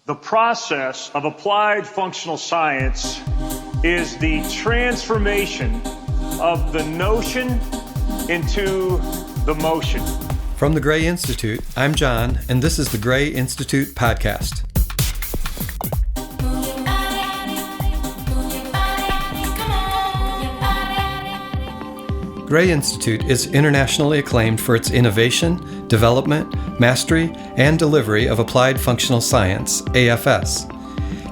The process of applied functional science is the transformation of the notion into the motion. From the Gray Institute, I'm John, and this is the Gray Institute Podcast. Gray Institute is internationally acclaimed for its innovation, development, mastery, and delivery of applied functional science, AFS.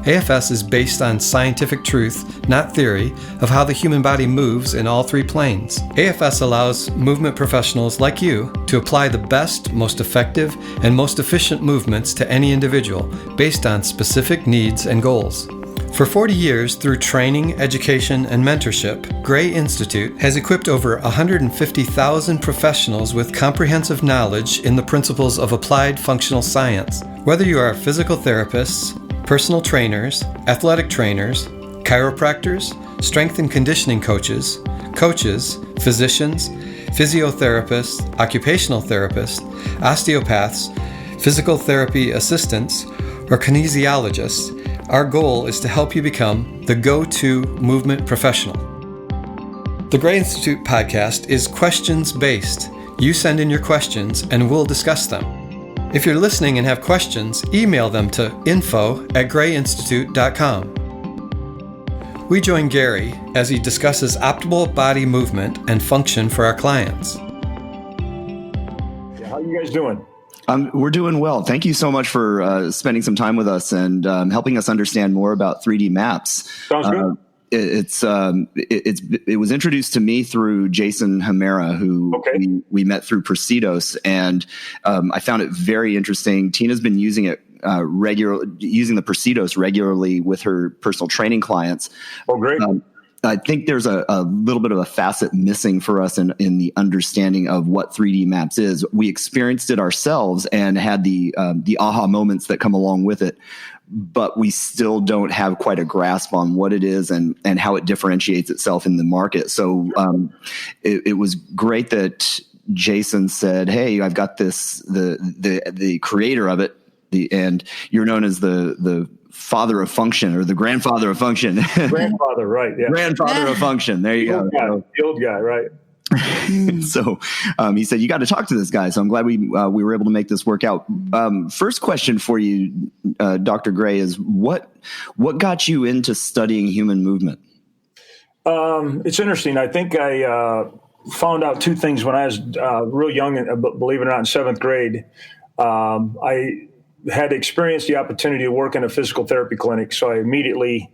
AFS is based on scientific truth, not theory, of how the human body moves in all three planes. AFS allows movement professionals like you to apply the best, most effective, and most efficient movements to any individual based on specific needs and goals. For 40 years, through training, education, and mentorship, Gray Institute has equipped over 150,000 professionals with comprehensive knowledge in the principles of applied functional science. Whether you are physical therapists, personal trainers, athletic trainers, chiropractors, strength and conditioning coaches, physicians, physiotherapists, occupational therapists, osteopaths, physical therapy assistants, or kinesiologists, our goal is to help you become the go-to movement professional. The Gray Institute podcast is questions-based. You send in your questions and we'll discuss them. If you're listening and have questions, email them to info@grayinstitute.com. We join Gary as he discusses optimal body movement and function for our clients. How are you guys doing? We're doing well. Thank you so much for spending some time with us and helping us understand more about 3D maps. Sounds good. It was introduced to me through Jason Hamera, who we met through Presidos, and I found it very interesting. Tina's been using it using the Presidos regularly with her personal training clients. Oh, great. I think there's a little bit of a facet missing for us in the understanding of what 3D maps is. We experienced it ourselves and had the aha moments that come along with it, but we still don't have quite a grasp on what it is and how it differentiates itself in the market. So it was great that Jason said, "Hey, I've got this the creator of it, and you're known as the father of function or the grandfather of function." Grandfather, right? Yeah. Grandfather of function. There you go. The old guy, right? So he said, "You got to talk to this guy." So I'm glad we were able to make this work out. First question for you, Dr. Gray, is what got you into studying human movement? It's interesting. I think I found out two things when I was real young, believe it or not, in seventh grade. I had experienced the opportunity to work in a physical therapy clinic, so I immediately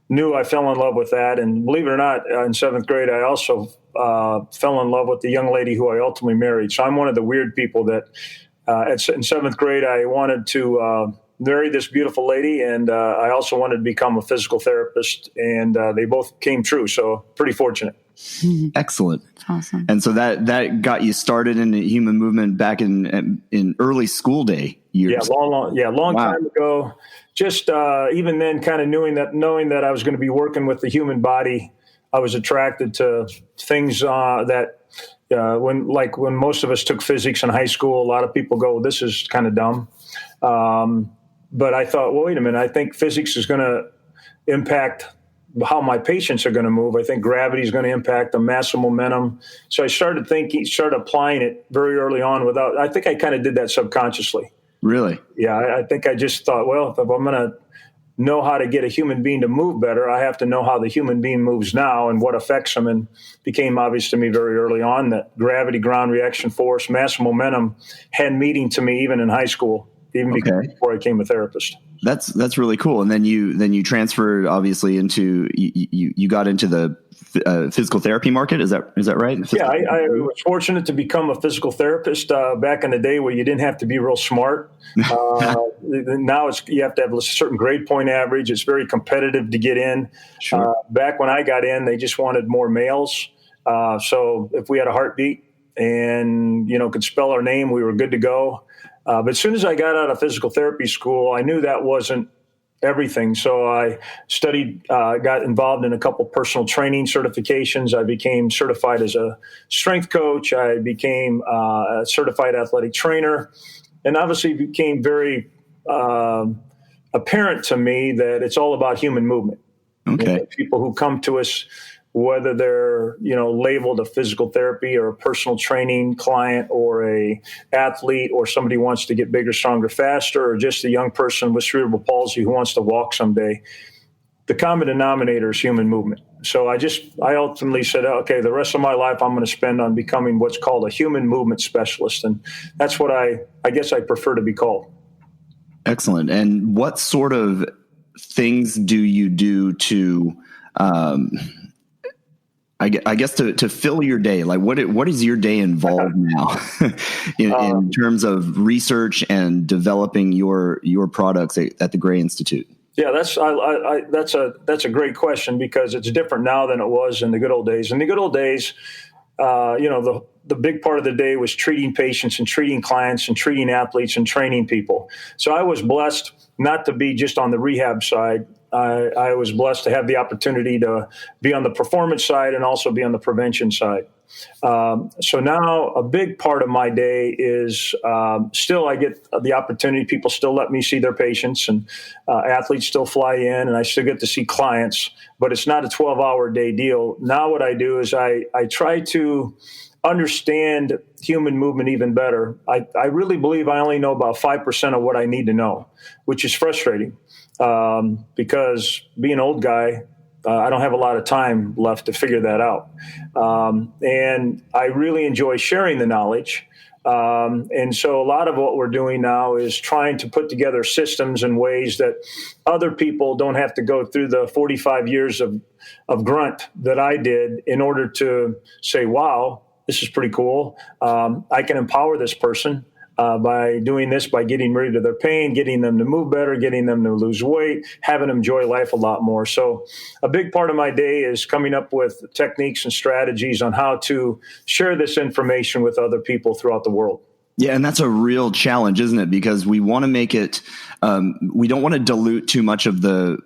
knew I fell in love with that. And believe it or not, in seventh grade, I also fell in love with the young lady who I ultimately married. So I'm one of the weird people that in seventh grade, I wanted to marry this beautiful lady, and I also wanted to become a physical therapist, and they both came true. So pretty fortunate. Excellent. That's awesome. And so that got you started in human movement back in early school day years. Long time ago. Just even then, kind of knowing that I was going to be working with the human body, I was attracted to things that when most of us took physics in high school, a lot of people go, "This is kind of dumb." But I thought, well, wait a minute. I think physics is going to impact how my patients are going to move. I think gravity is going to impact the mass and momentum. So I started applying it very early on I think I kind of did that subconsciously. Really? Yeah. I think I just thought, well, if I'm going to know how to get a human being to move better, I have to know how the human being moves now and what affects them. And became obvious to me very early on that gravity, ground reaction force, mass and momentum had meaning to me even in high school, even before I became a therapist. That's really cool. And then you transferred obviously into you got into the physical therapy market. Is that right? I was fortunate to become a physical therapist back in the day where you didn't have to be real smart. Now you have to have a certain grade point average. It's very competitive to get in. Sure. Back when I got in, they just wanted more males. So if we had a heartbeat and could spell our name, we were good to go. But as soon as I got out of physical therapy school, I knew that wasn't everything. So I studied, got involved in a couple personal training certifications. I became certified as a strength coach. I became a certified athletic trainer, and obviously became very apparent to me that it's all about human movement. Okay. You know, people who come to us, whether they're, labeled a physical therapy or a personal training client or a athlete or somebody who wants to get bigger, stronger, faster, or just a young person with cerebral palsy who wants to walk someday, the common denominator is human movement. So I ultimately said, okay, the rest of my life I'm going to spend on becoming what's called a human movement specialist. And that's what I guess I prefer to be called. Excellent. And what sort of things do you do to, I guess to fill your day? Like what is your day involved now in terms of research and developing your products at the Gray Institute? Yeah, that's a great question, because it's different now than it was in the good old days. In the good old days, the big part of the day was treating patients and treating clients and treating athletes and training people. So I was blessed not to be just on the rehab side. I was blessed to have the opportunity to be on the performance side and also be on the prevention side. So now a big part of my day is still I get the opportunity. People still let me see their patients, and athletes still fly in, and I still get to see clients, but it's not a 12-hour day deal. Now what I do is I try to understand human movement even better. I really believe I only know about 5% of what I need to know, which is frustrating because being an old guy, I don't have a lot of time left to figure that out. And I really enjoy sharing the knowledge. And so a lot of what we're doing now is trying to put together systems and ways that other people don't have to go through the 45 years of grunt that I did in order to say, wow, this is pretty cool. I can empower this person by doing this, by getting rid of their pain, getting them to move better, getting them to lose weight, having them enjoy life a lot more. So a big part of my day is coming up with techniques and strategies on how to share this information with other people throughout the world. Yeah, and that's a real challenge, isn't it? Because we want to make it, we don't want to dilute too much of the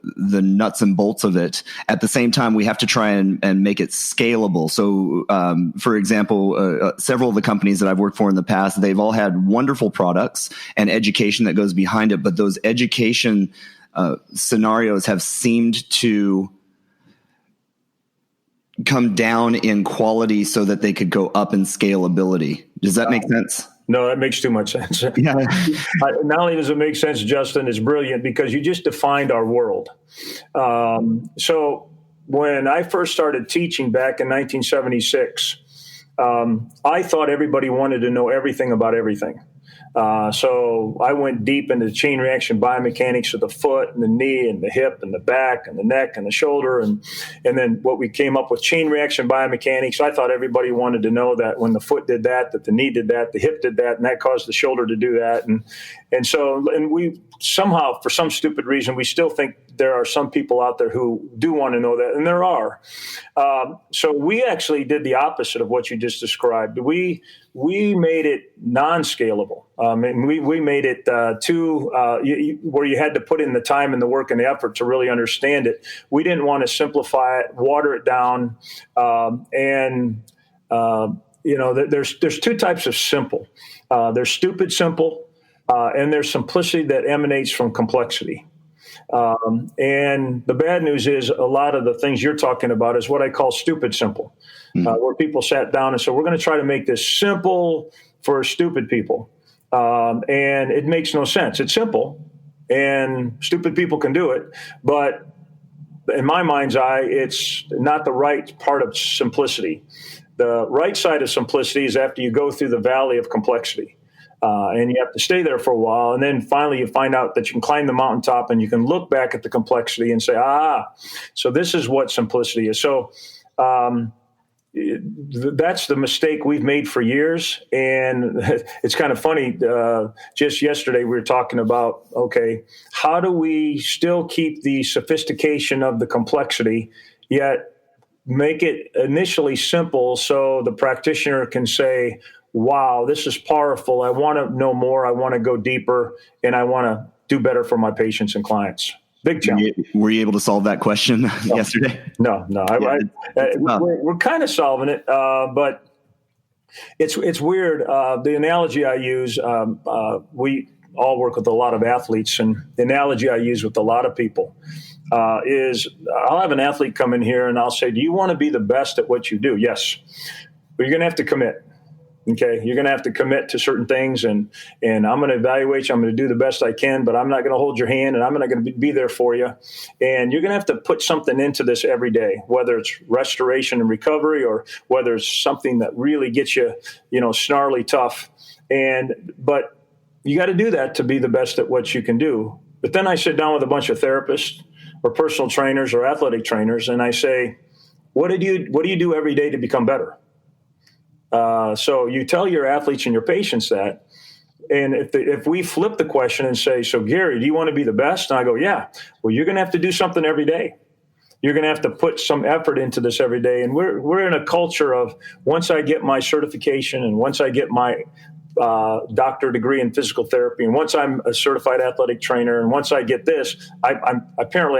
nuts and bolts of it. At the same time, we have to try and make it scalable. So, for example, several of the companies that I've worked for in the past, they've all had wonderful products and education that goes behind it. But those education scenarios have seemed to come down in quality so that they could go up in scalability. Does that make sense? No, that makes too much sense. Yeah. Not only does it make sense, Justin, it's brilliant because you just defined our world. So when I first started teaching back in 1976, I thought everybody wanted to know everything about everything. So I went deep into the chain reaction biomechanics of the foot and the knee and the hip and the back and the neck and the shoulder. And then what we came up with chain reaction biomechanics. I thought everybody wanted to know that when the foot did that the knee did that, the hip did that, and that caused the shoulder to do that. And we somehow, for some stupid reason, we still think there are some people out there who do want to know that, and there are. So we actually did the opposite of what you just described. We made it non-scalable. And we made it where you had to put in the time and the work and the effort to really understand it. We didn't want to simplify it, water it down, there's two types of simple. There's stupid simple, and there's simplicity that emanates from complexity. And the bad news is a lot of the things you're talking about is what I call stupid simple, where people sat down and said, we're going to try to make this simple for stupid people. And it makes no sense. It's simple and stupid people can do it. But in my mind's eye, it's not the right part of simplicity. The right side of simplicity is after you go through the valley of complexity. And you have to stay there for a while. And then finally you find out that you can climb the mountaintop and you can look back at the complexity and say, so this is what simplicity is. So that's the mistake we've made for years. And it's kind of funny. Just yesterday we were talking about, okay, how do we still keep the sophistication of the complexity, yet make it initially simple so the practitioner can say, wow, this is powerful. I want to know more. I want to go deeper, and I want to do better for my patients and clients. Big challenge. Were you able to solve that question yesterday? No. We're kind of solving it, but it's weird. The analogy I use, all work with a lot of athletes, and the analogy I use with a lot of people is I'll have an athlete come in here and I'll say, do you want to be the best at what you do? Yes. But you're going to have to commit. Okay. You're going to have to commit to certain things, and I'm going to evaluate you. I'm going to do the best I can, but I'm not going to hold your hand, and I'm not going to be there for you. And you're going to have to put something into this every day, whether it's restoration and recovery, or whether it's something that really gets you, snarly tough. But you got to do that to be the best at what you can do. But then I sit down with a bunch of therapists or personal trainers or athletic trainers, and I say, what do you do every day to become better? So you tell your athletes and your patients that, and if we flip the question and say, so Gary, do you want to be the best? And I go, yeah. Well, you're going to have to do something every day. You're going to have to put some effort into this every day. And we're in a culture of, once I get my certification, and once I get my doctorate degree in physical therapy, and once I'm a certified athletic trainer, and once I get this, I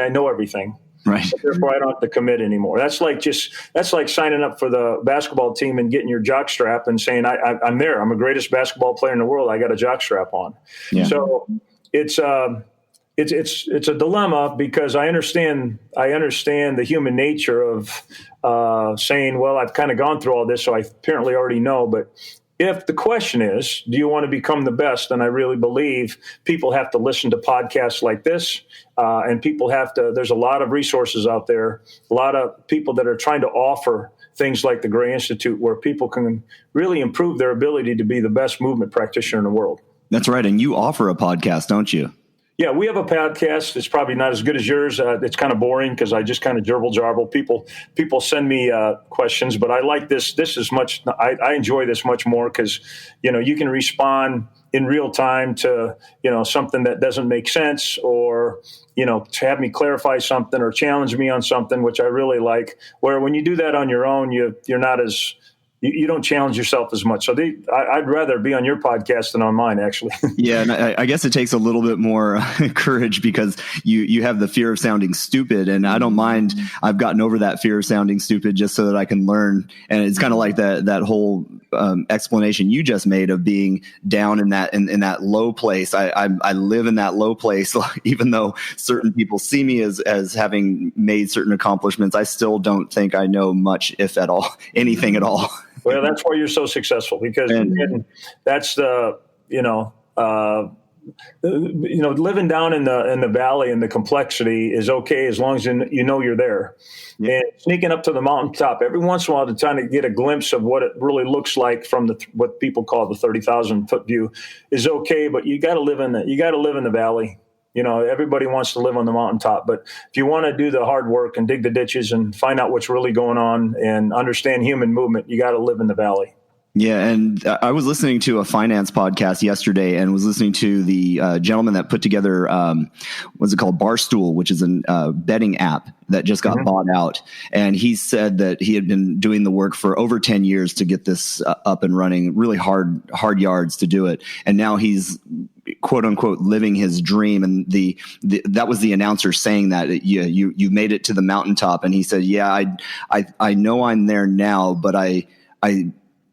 know everything. Right. Therefore, I don't have to commit anymore. That's like signing up for the basketball team and getting your jock strap and saying, I'm there. I'm the greatest basketball player in the world. I got a jock strap on. Yeah. So it's a dilemma, because I understand the human nature of saying, well, I've kind of gone through all this, so I apparently already know. But if the question is, do you want to become the best? Then I really believe people have to listen to podcasts like this, and there's a lot of resources out there, a lot of people that are trying to offer things like the Gray Institute, where people can really improve their ability to be the best movement practitioner in the world. That's right. And you offer a podcast, don't you? Yeah, we have a podcast. It's probably not as good as yours. It's kind of boring because I just kind of jarble. People send me questions, but I like this. This is much. I enjoy this much more because, you can respond in real time to, something that doesn't make sense, or, to have me clarify something or challenge me on something, which I really like. Where when you do that on your own, you're not as you don't challenge yourself as much. So I'd rather be on your podcast than on mine, actually. Yeah, and I guess it takes a little bit more courage, because you have the fear of sounding stupid, and I don't mind. I've gotten over that fear of sounding stupid just so that I can learn. And it's kind of like that whole explanation you just made of being down in that low place. I live in that low place, even though certain people see me as having made certain accomplishments. I still don't think I know much, if at all, anything at all. Well, that's why you're so successful, because that's living down in the valley and the complexity is okay as long as you're there. Yeah. And sneaking up to the mountaintop every once in a while to try to get a glimpse of what it really looks like from what people call the 30,000 foot view is okay, but you got to live in the valley. Everybody wants to live on the mountaintop, but if you want to do the hard work and dig the ditches and find out what's really going on and understand human movement, you got to live in the valley. Yeah, and I was listening to a finance podcast yesterday, and was listening to the gentleman that put together, what's it called, Barstool, which is a betting app that just got bought out. And he said that he had been doing the work for over 10 years to get this up and running, really hard yards to do it. And now he's quote unquote living his dream. And that was the announcer saying that you made it to the mountaintop. And he said, yeah, I know I'm there now, but I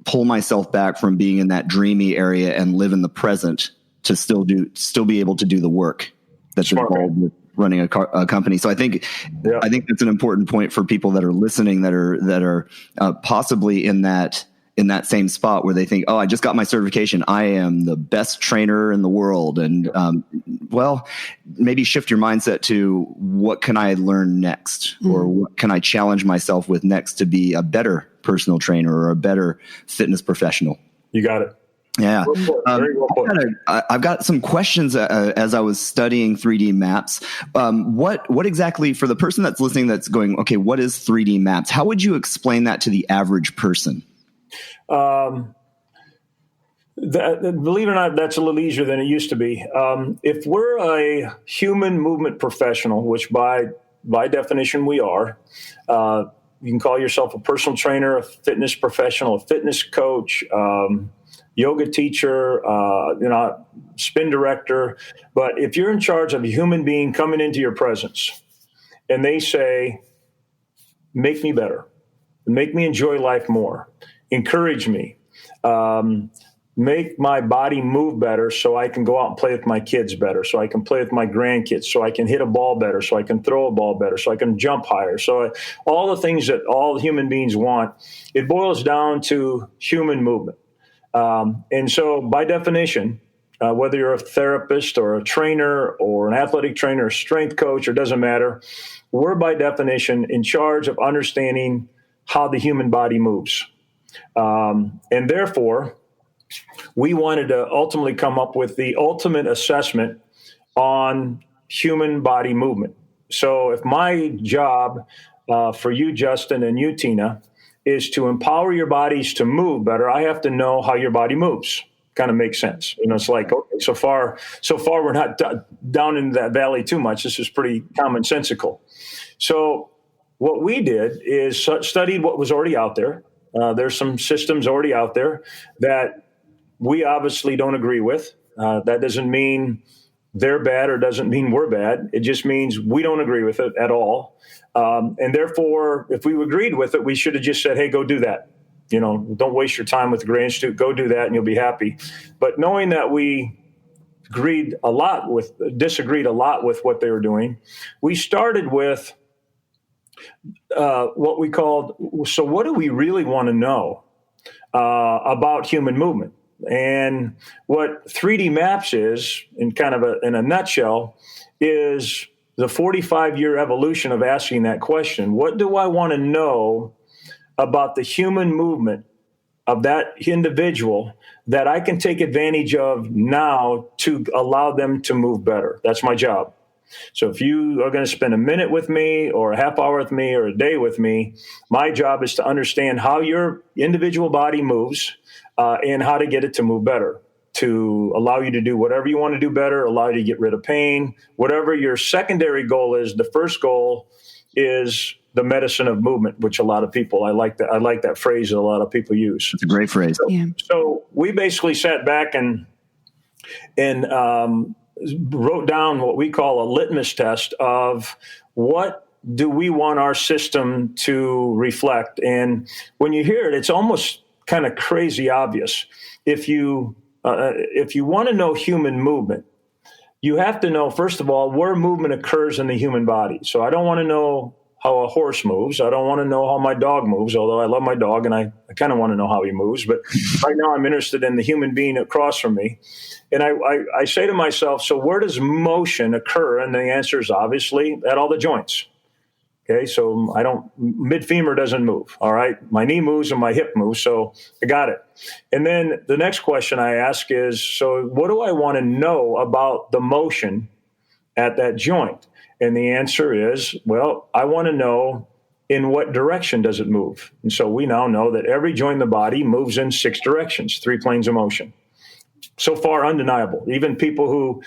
pull myself back from being in that dreamy area and live in the present to still be able to do the work that's involved with running a company. So I think that's an important point for people that are listening, that are possibly in that same spot where they think, oh, I just got my certification, I am the best trainer in the world. And maybe shift your mindset to, what can I learn next, or what can I challenge myself with next to be a better personal trainer or a better fitness professional? You got it. Yeah. Very well put. I've got some questions as I was studying 3D maps. What exactly, for the person that's listening that's going, okay, what is 3D maps? How would you explain that to the average person? Believe it or not, that's a little easier than it used to be. If we're a human movement professional, which by definition we are, you can call yourself a personal trainer, a fitness professional, a fitness coach, yoga teacher, spin director. But if you're in charge of a human being coming into your presence and they say, make me better, make me enjoy life more, encourage me, make my body move better so I can go out and play with my kids better, so I can play with my grandkids, so I can hit a ball better, so I can throw a ball better, so I can jump higher. So all the things that all human beings want, it boils down to human movement. And so by definition, whether you're a therapist or a trainer or an athletic trainer or strength coach, or doesn't matter, we're by definition in charge of understanding how the human body moves. And therefore, we wanted to ultimately come up with the ultimate assessment on human body movement. So if my job for you, Justin, and you, Tina, is to empower your bodies to move better, I have to know how your body moves. Kind of makes sense. It's like, okay, so far we're not down in that valley too much. This is pretty commonsensical. So what we did is studied what was already out there. There's some systems already out there that we obviously don't agree with. That doesn't mean they're bad or doesn't mean we're bad. It just means we don't agree with it at all. And therefore, if we agreed with it, we should have just said, hey, go do that. Don't waste your time with the Gray Institute. Go do that and you'll be happy. But knowing that we disagreed a lot with what they were doing, we started with what we called, so what do we really want to know about human movement? And what 3D Maps is, in a nutshell, is the 45-year evolution of asking that question. What do I want to know about the human movement of that individual that I can take advantage of now to allow them to move better? That's my job. So if you are going to spend a minute with me or a half hour with me or a day with me, my job is to understand how your individual body moves and how to get it to move better, to allow you to do whatever you want to do better, allow you to get rid of pain, whatever your secondary goal is. The first goal is the medicine of movement, which a lot of people, I like that phrase that a lot of people use. It's a great phrase. So we basically sat back and wrote down what we call a litmus test of what do we want our system to reflect. And when you hear it, it's almost kind of crazy obvious. If you want to know human movement, you have to know, first of all, where movement occurs in the human body. So I don't want to know how a horse moves. I don't want to know how my dog moves, although I love my dog and I kind of want to know how he moves. But right now I'm interested in the human being across from me. And I say to myself, so where does motion occur? And the answer is obviously at all the joints. Okay, so mid femur doesn't move. All right, my knee moves and my hip moves, so I got it. And then the next question I ask is, so what do I want to know about the motion at that joint? And the answer is, well, I want to know in what direction does it move. And so we now know that every joint in the body moves in 6 directions, 3 planes of motion. So far, undeniable. Even people who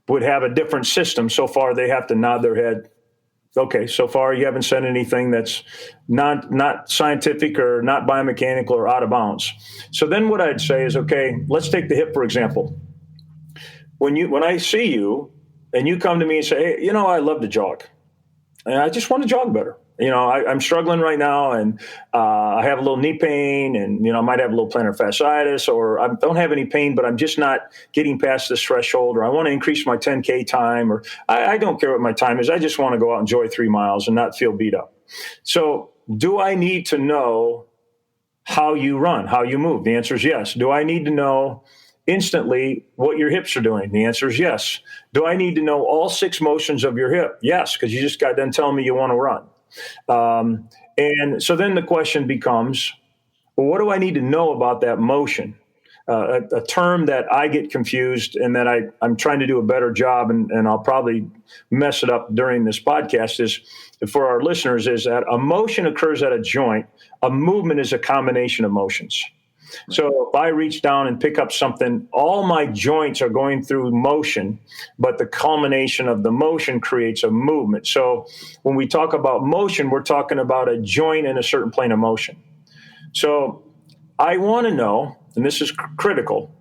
would have a different system, so far they have to nod their head. Okay, so far you haven't said anything that's not scientific or not biomechanical or out of bounds. So then what I'd say is, okay, let's take the hip, for example. When I see you and you come to me and say, hey, I love to jog. And I just want to jog better. I'm struggling right now and I have a little knee pain and, I might have a little plantar fasciitis, or I don't have any pain, but I'm just not getting past this threshold, or I want to increase my 10K time, or I don't care what my time is. I just want to go out and enjoy 3 miles and not feel beat up. So do I need to know how you run, how you move? The answer is yes. Do I need to know instantly what your hips are doing? The answer is yes. Do I need to know all 6 motions of your hip? Yes, because you just got done telling me you want to run. And so then the question becomes, well, what do I need to know about that motion? A term that I get confused and that I'm trying to do a better job, and I'll probably mess it up during this podcast, is for our listeners, is that a motion occurs at a joint. A movement is a combination of motions. So if I reach down and pick up something, all my joints are going through motion, but the culmination of the motion creates a movement. So when we talk about motion, we're talking about a joint in a certain plane of motion. So I want to know, and this is critical,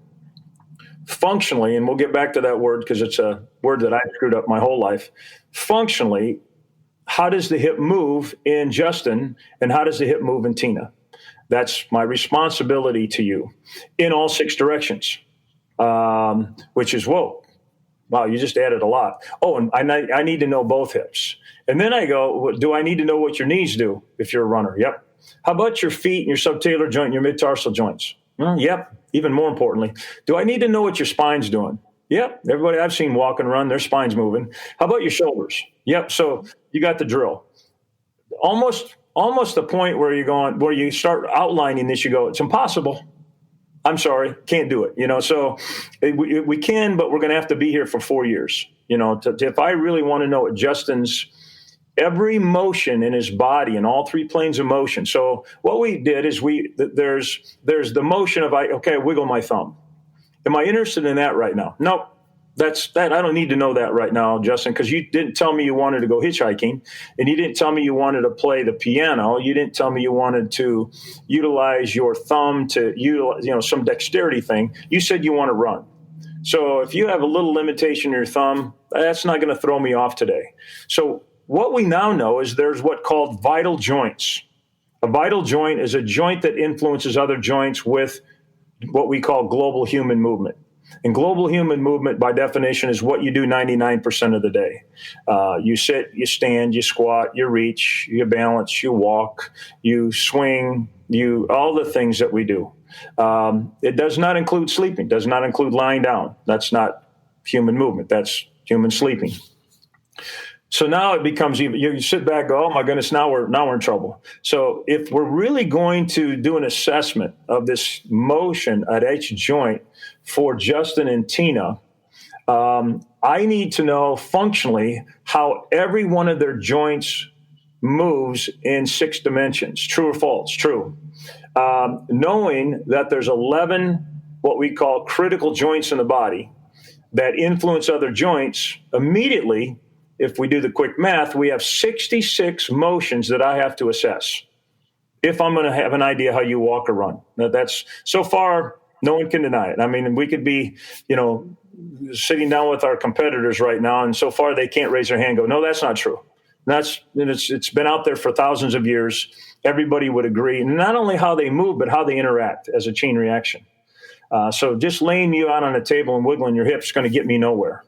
functionally, and we'll get back to that word because it's a word that I screwed up my whole life. Functionally, how does the hip move in Justin, and how does the hip move in Tina? That's my responsibility to you in all 6 directions, which is, whoa, wow, you just added a lot. Oh, and I need to know both hips. And then I go, do I need to know what your knees do if you're a runner? Yep. How about your feet and your subtalar joint and your mid-tarsal joints? Yep. Even more importantly, do I need to know what your spine's doing? Yep. Everybody I've seen walk and run, their spine's moving. How about your shoulders? Yep. So you got the drill. Almost the point where where you start outlining this, you go, it's impossible. I'm sorry, can't do it. So we can, but we're going to have to be here for 4 years. If I really want to know what Justin's every motion in his body and all 3 planes of motion. So what we did is there's the motion of, okay, wiggle my thumb. Am I interested in that right now? Nope. That's that. I don't need to know that right now, Justin, because you didn't tell me you wanted to go hitchhiking, and you didn't tell me you wanted to play the piano. You didn't tell me you wanted to utilize your thumb to utilize, some dexterity thing. You said you want to run. So if you have a little limitation in your thumb, that's not going to throw me off today. So what we now know is there's what's called vital joints. A vital joint is a joint that influences other joints with what we call global human movement. And global human movement, by definition, is what you do 99% of the day. You sit, you stand, you squat, you reach, you balance, you walk, you swing, all the things that we do. It does not include sleeping, does not include lying down. That's not human movement. That's human sleeping. So now it becomes even, you sit back, go, oh my goodness, now we're in trouble. So if we're really going to do an assessment of this motion at each joint for Justin and Tina, I need to know functionally how every one of their joints moves in 6 dimensions. True or false? True. Knowing that there's 11 what we call critical joints in the body that influence other joints immediately. If we do the quick math, we have 66 motions that I have to assess if I'm going to have an idea how you walk or run. Now, that's so far, no one can deny it. I mean, we could be, sitting down with our competitors right now, and so far they can't raise their hand and go, no, that's not true. It's been out there for thousands of years. Everybody would agree. And not only how they move, but how they interact as a chain reaction. So just laying you out on a table and wiggling your hips is going to get me nowhere.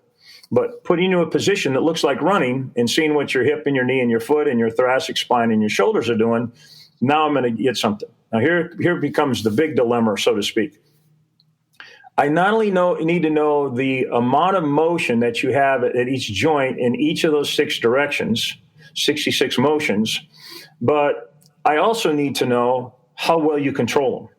But putting you in a position that looks like running and seeing what your hip and your knee and your foot and your thoracic spine and your shoulders are doing, now I'm going to get something. Now here becomes the big dilemma, so to speak. I not only need to know the amount of motion that you have at each joint in each of those 6 directions, 66 motions, but I also need to know how well you control them.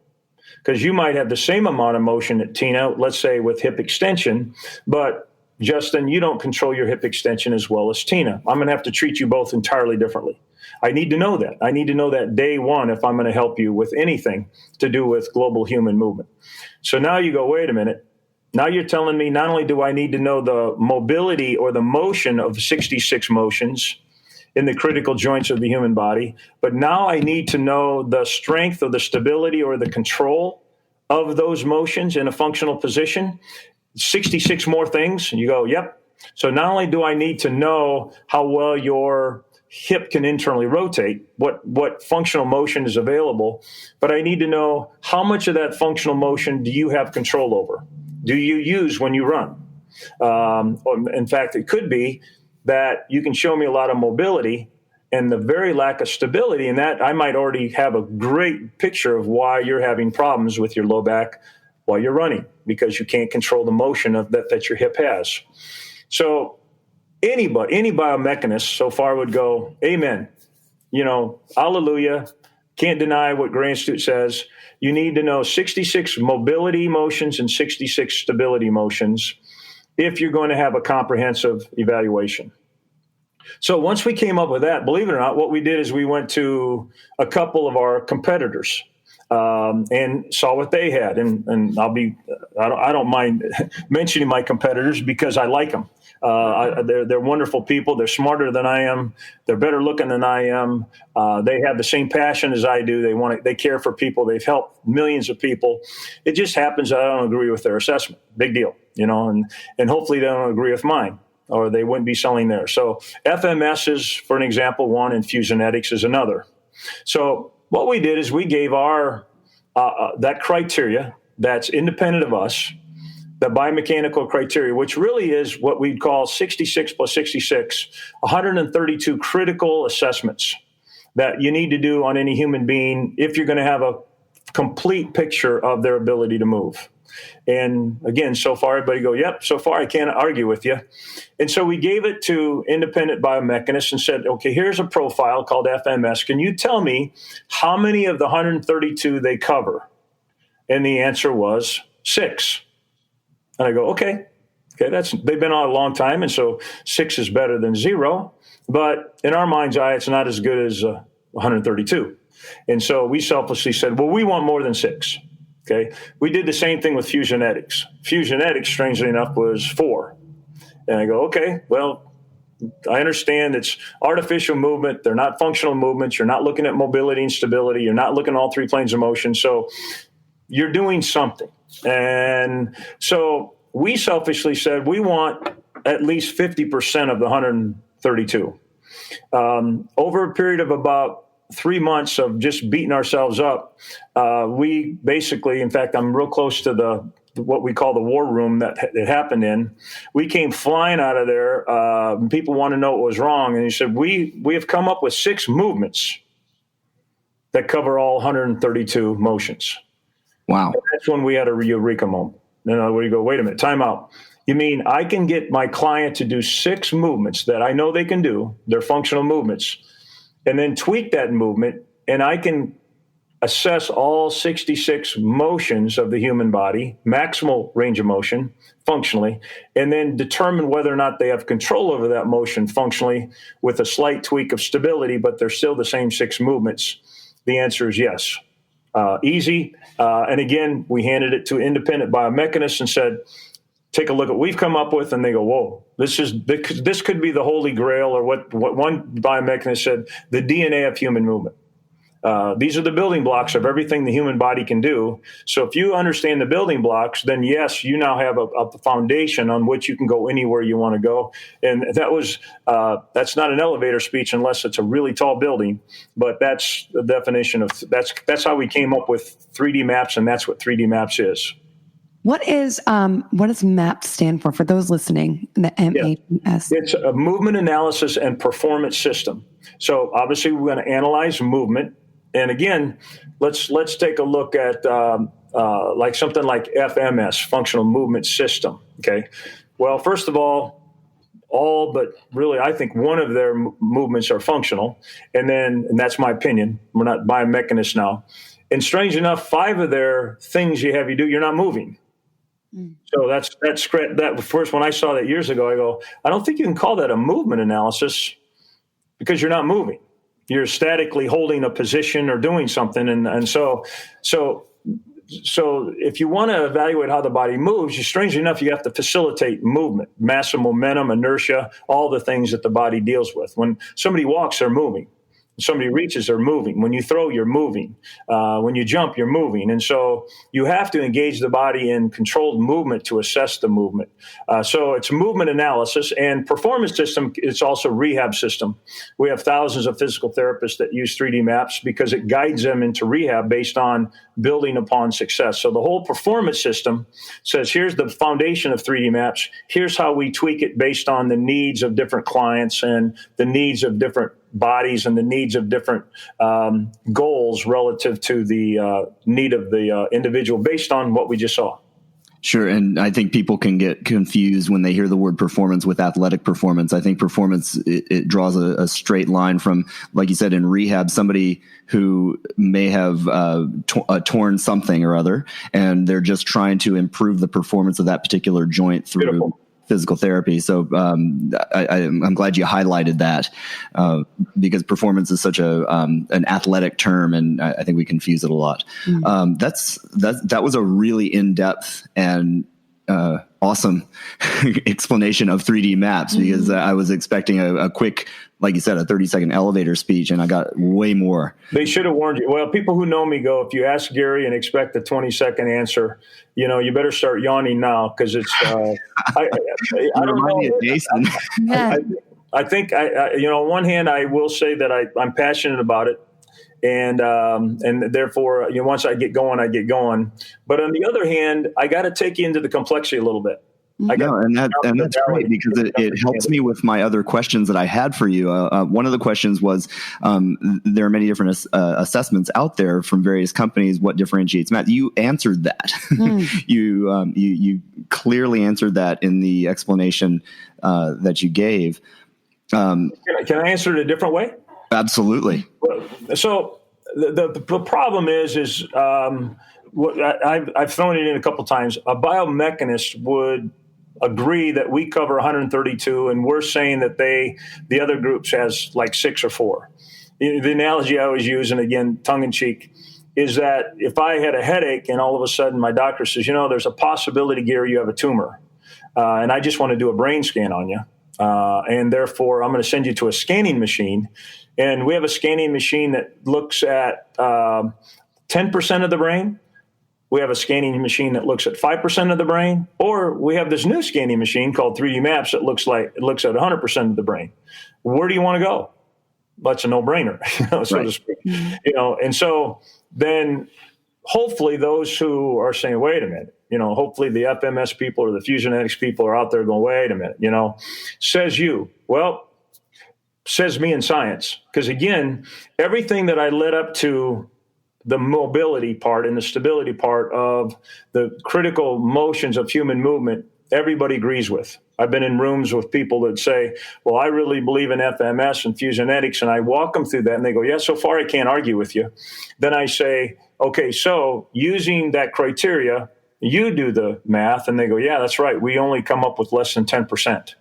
Because you might have the same amount of motion at Tina, let's say with hip extension, but Justin, you don't control your hip extension as well as Tina. I'm going to have to treat you both entirely differently. I need to know that. I need to know that day one if I'm going to help you with anything to do with global human movement. So now you go, wait a minute. Now you're telling me not only do I need to know the mobility or the motion of 66 motions in the critical joints of the human body, but now I need to know the strength or the stability or the control of those motions in a functional position. 66 more things, and you go, yep. So not only do I need to know how well your hip can internally rotate, what functional motion is available, but I need to know how much of that functional motion do you have control over? Do you use when you run? In fact, it could be that you can show me a lot of mobility and the very lack of stability, and that I might already have a great picture of why you're having problems with your low back while you're running, because you can't control the motion of that your hip has. So any biomechanist so far would go, amen. Hallelujah. Can't deny what Gray Institute says. You need to know 66 mobility motions and 66 stability motions if you're going to have a comprehensive evaluation. So once we came up with that, believe it or not, what we did is we went to a couple of our competitors and saw what they had. And I don't mind mentioning my competitors because I like them. They're wonderful people. They're smarter than I am. They're better looking than I am. They have the same passion as I do. They care for people. They've helped millions of people. It just happens that I don't agree with their assessment. Big deal, and hopefully they don't agree with mine, or they wouldn't be selling theirs. So FMS is, for an example, one, and Fusionetics is another. So what we did is we gave our that criteria that's independent of us, the biomechanical criteria, which really is what we'd call 66 plus 66, 132 critical assessments that you need to do on any human being if you're going to have a complete picture of their ability to move. And again, so far, everybody go, yep, so far I can't argue with you. And so we gave it to independent biomechanists and said, okay, here's a profile called FMS. Can you tell me how many of the 132 they cover? And the answer was 6. And I go, okay, they've been on a long time, and so 6 is better than 0. But in our mind's eye, it's not as good as 132. And so we selfishly said, well, we want more than 6. Okay. We did the same thing with Fusionetics. Fusionetics, strangely enough, was 4. And I go, okay, well, I understand it's artificial movement. They're not functional movements. You're not looking at mobility and stability. You're not looking at all 3 planes of motion. So you're doing something. And so we selfishly said, we want at least 50% of the 132. Over a period of about 3 months of just beating ourselves up, we basically, in fact, I'm real close to what we call the war room that it happened in. We came flying out of there. People want to know what was wrong. And he said, we have come up with 6 movements that cover all 132 motions. Wow. And that's when we had a eureka moment. Then we go, wait a minute, time out. You mean I can get my client to do 6 movements that I know they can do, they're functional movements, and then tweak that movement, and I can assess all 66 motions of the human body, maximal range of motion, functionally, and then determine whether or not they have control over that motion functionally with a slight tweak of stability, but they're still the same 6 movements. The answer is yes. Easy. And again, we handed it to independent biomechanists and said, take a look at what we've come up with. And they go, whoa, this could be the holy grail, or what one biomechanist said, the DNA of human movement. These are the building blocks of everything the human body can do. So if you understand the building blocks, then yes, you now have a foundation on which you can go anywhere you want to go. And that's not an elevator speech unless it's a really tall building, but that's the definition of that's how we came up with 3D maps, and that's what 3D maps is. What does MAP stand for those listening? The MAPS. It's a movement analysis and performance system. So obviously we're going to analyze movement. And again, let's take a look at like something like FMS, functional movement system. Okay. Well, first of all but really, I think one of their movements are functional, and that's my opinion. We're not biomechanists now. And strange enough, 5 of their things you do, you're not moving. So that's great. That first, when I saw that years ago, I go, I don't think you can call that a movement analysis because you're not moving. You're statically holding a position or doing something. And so if you want to evaluate how the body moves, strangely enough, you have to facilitate movement, mass and momentum, inertia, all the things that the body deals with. When somebody walks, they're moving. Somebody reaches, they're moving. When you throw, you're moving. When you jump, you're moving. And so you have to engage the body in controlled movement to assess the movement. So it's movement analysis, and performance system. It's also rehab system. We have thousands of physical therapists that use 3D maps because it guides them into rehab based on building upon success. So the whole performance system says, here's the foundation of 3D maps. Here's how we tweak it based on the needs of different clients and the needs of different bodies and the needs of different goals relative to the need of the individual based on what we just saw. Sure. And I think people can get confused when they hear the word performance with athletic performance. I think performance, it draws a straight line from, like you said, in rehab, somebody who may have torn something or other, and they're just trying to improve the performance of that particular joint through Beautiful. Physical therapy. So I'm glad you highlighted that because performance is such an athletic term, and I think we confuse it a lot. Mm-hmm. That was a really in-depth and awesome explanation of 3D maps, because I was expecting a quick, like you said, a 30-second elevator speech, and I got way more. They should have warned you. Well, people who know me go, if you ask Gary and expect a 20-second answer, you better start yawning now, because it's, I don't know. Jason. I think, on one hand, I will say that I'm passionate about it. And therefore, once I get going, I get going. But on the other hand, I got to take you into the complexity a little bit. And that's great, because it helps me with my other questions that I had for you. One of the questions was, there are many different assessments out there from various companies. What differentiates math? You answered that. You clearly answered that in the explanation that you gave. Can I answer it a different way? Absolutely. So the problem is what I've thrown it in a couple times. A biomechanist would agree that we cover 132, and we're saying that the other groups has like 6 or 4. The analogy I always use, and again, tongue in cheek, is that if I had a headache and all of a sudden my doctor says, there's a possibility, Gary, you have a tumor, and I just want to do a brain scan on you, and therefore I'm going to send you to a scanning machine, and we have a scanning machine that looks at 10% of the brain. We have a scanning machine that looks at 5% of the brain, or we have this new scanning machine called 3D Maps that looks at 100% of the brain. Where do you want to go? That's a no-brainer, so to speak. And so then hopefully those who are saying, wait a minute, hopefully the FMS people or the Fusionetics people are out there going, wait a minute, says you. Well, says me in science. Because again, everything that I led up to the mobility part and the stability part of the critical motions of human movement, everybody agrees with. I've been in rooms with people that say, well, I really believe in FMS and Fusionetics, and I walk them through that, and they go, yeah, so far I can't argue with you. Then I say, okay, so using that criteria, you do the math, and they go, yeah, that's right. We only come up with less than 10%.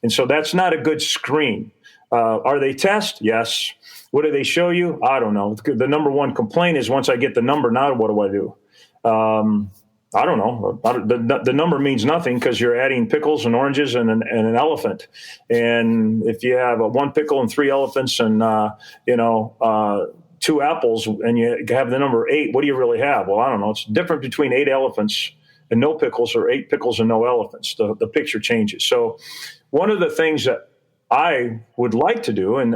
And so that's not a good screen. Are they test? Yes. What do they show you? I don't know. The number one complaint is once I get the number, now what do I do? I don't know. The number means nothing because you're adding pickles and oranges and an elephant. And if you have 1 pickle and 3 elephants and 2 apples and you have the number 8, what do you really have? Well, I don't know. It's different between 8 elephants and no pickles or 8 pickles and no elephants. The picture changes. So one of the things that I would like to do, and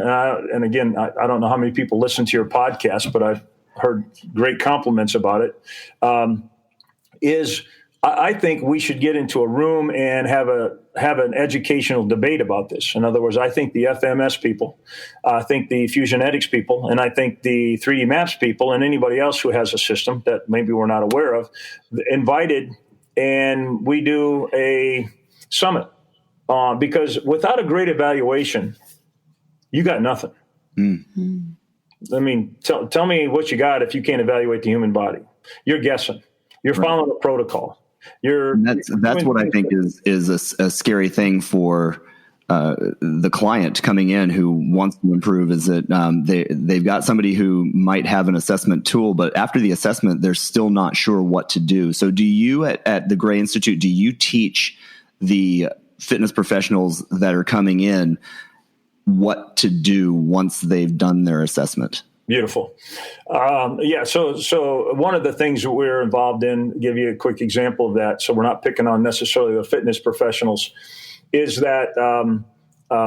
again, I don't know how many people listen to your podcast, but I've heard great compliments about it, is I think we should get into a room and have an educational debate about this. In other words, I think the FMS people, I think the Fusionetics people, and I think the 3D Maps people and anybody else who has a system that maybe we're not aware of, invited, and we do a summit. Because without a great evaluation, you got nothing. I mean, tell me what you got if you can't evaluate the human body. You're guessing. You're following a protocol. That's what I think is a scary thing for the client coming in who wants to improve, is that they've got somebody who might have an assessment tool, but after the assessment, they're still not sure what to do. So do you at the Gray Institute, do you teach the fitness professionals that are coming in what to do once they've done their assessment? Beautiful. So one of the things that we're involved in, give you a quick example of that, so we're not picking on necessarily the fitness professionals, is that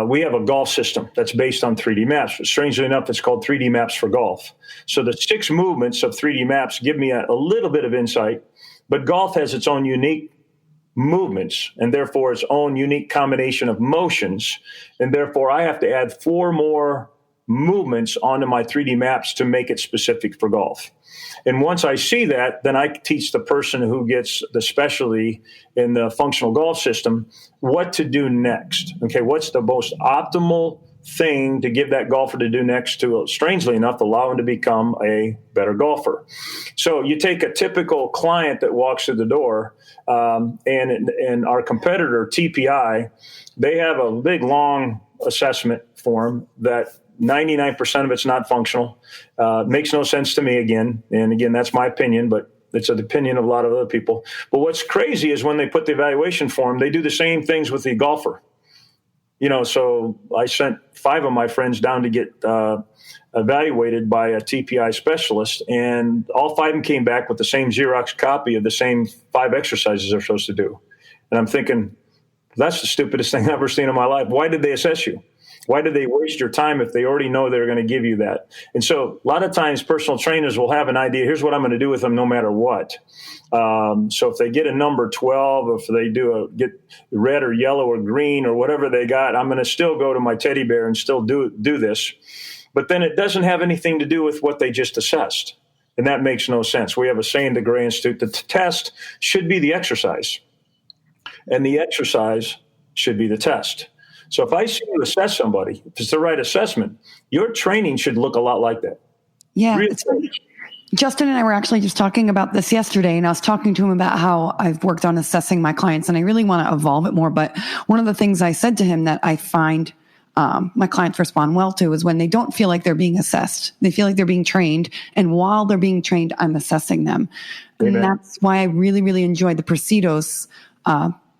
we have a golf system that's based on 3D maps. But strangely enough, it's called 3D Maps for Golf. So the 6 movements of 3D maps give me a little bit of insight, but golf has its own unique movements and therefore its own unique combination of motions. And therefore I have to add 4 more movements onto my 3D maps to make it specific for golf. And once I see that, then I teach the person who gets the specialty in the functional golf system what to do next. Okay, what's the most optimal thing to give that golfer to do next to, strangely enough, allow him to become a better golfer. So you take a typical client that walks through the door, and our competitor, TPI, they have a big, long assessment form that 99% of it's not functional. Makes no sense to me again. And again, that's my opinion, but it's an opinion of a lot of other people. But what's crazy is when they put the evaluation form, they do the same things with the golfer. So I sent 5 of my friends down to get evaluated by a TPI specialist, and all 5 of them came back with the same Xerox copy of the same 5 exercises they're supposed to do. And I'm thinking, that's the stupidest thing I've ever seen in my life. Why did they assess you? Why do they waste your time if they already know they're going to give you that? And so a lot of times personal trainers will have an idea, here's what I'm going to do with them no matter what. So if they get a number 12, or if they get red or yellow or green or whatever they got, I'm going to still go to my teddy bear and still do this. But then it doesn't have anything to do with what they just assessed. And that makes no sense. We have a saying at the Gray Institute, the test should be the exercise, and the exercise should be the test. So if I see you assess somebody, if it's the right assessment, your training should look a lot like that. Yeah. Really. Justin and I were actually just talking about this yesterday, and I was talking to him about how I've worked on assessing my clients, and I really want to evolve it more. But one of the things I said to him that I find my clients respond well to is when they don't feel like they're being assessed. They feel like they're being trained. And while they're being trained, I'm assessing them. Amen. And that's why I really, really enjoy the Presidos,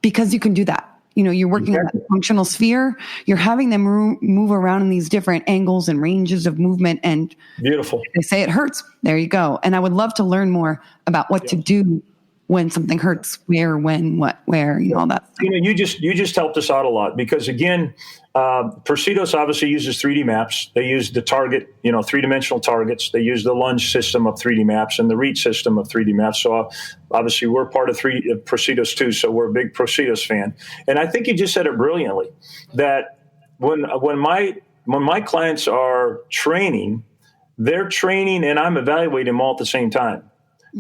because you can do that. You know, you're working on that functional sphere. You're having them move around in these different angles and ranges of movement. And beautiful. They say it hurts. There you go. And I would love to learn more about what to do when something hurts, where, when, what, where, all that stuff. You just helped us out a lot, because again, Presidos obviously uses 3D maps. They use the target, three-dimensional targets. They use the lunge system of 3D maps and the reach system of 3D maps. So obviously we're part of Presidos too. So we're a big Presidos fan. And I think you just said it brilliantly, that when my clients are training, they're training and I'm evaluating them all at the same time.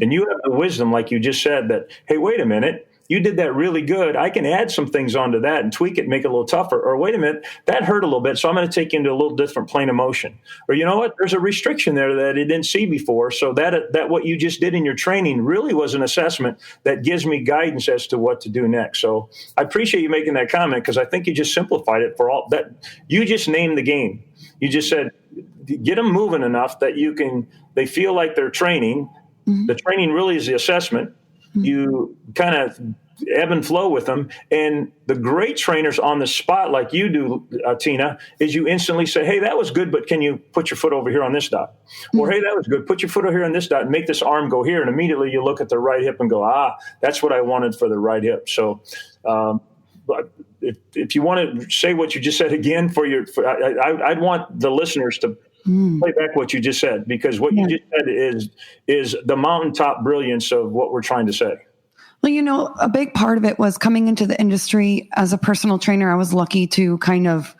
And you have the wisdom, like you just said, that, hey, wait a minute, you did that really good. I can add some things onto that and tweak it, make it a little tougher. Or wait a minute, that hurt a little bit, so I'm going to take you into a little different plane of motion. Or you know what, there's a restriction there that it didn't see before. So that what you just did in your training really was an assessment that gives me guidance as to what to do next. So I appreciate you making that comment, because I think you just simplified it for all that. You just named the game. You just said, get them moving enough that they feel like they're training. Mm-hmm. The training really is the assessment. Mm-hmm. You kind of ebb and flow with them. And the great trainers on the spot, like you do, Tina, is you instantly say, hey, that was good, but can you put your foot over here on this dot? Mm-hmm. Or, hey, that was good, put your foot over here on this dot and make this arm go here. And immediately you look at the right hip and go, that's what I wanted for the right hip. So but if you want to say what you just said again I'd want the listeners to play back what you just said, because what you just said is the mountaintop brilliance of what we're trying to say. Well, a big part of it was coming into the industry as a personal trainer. I was lucky to kind of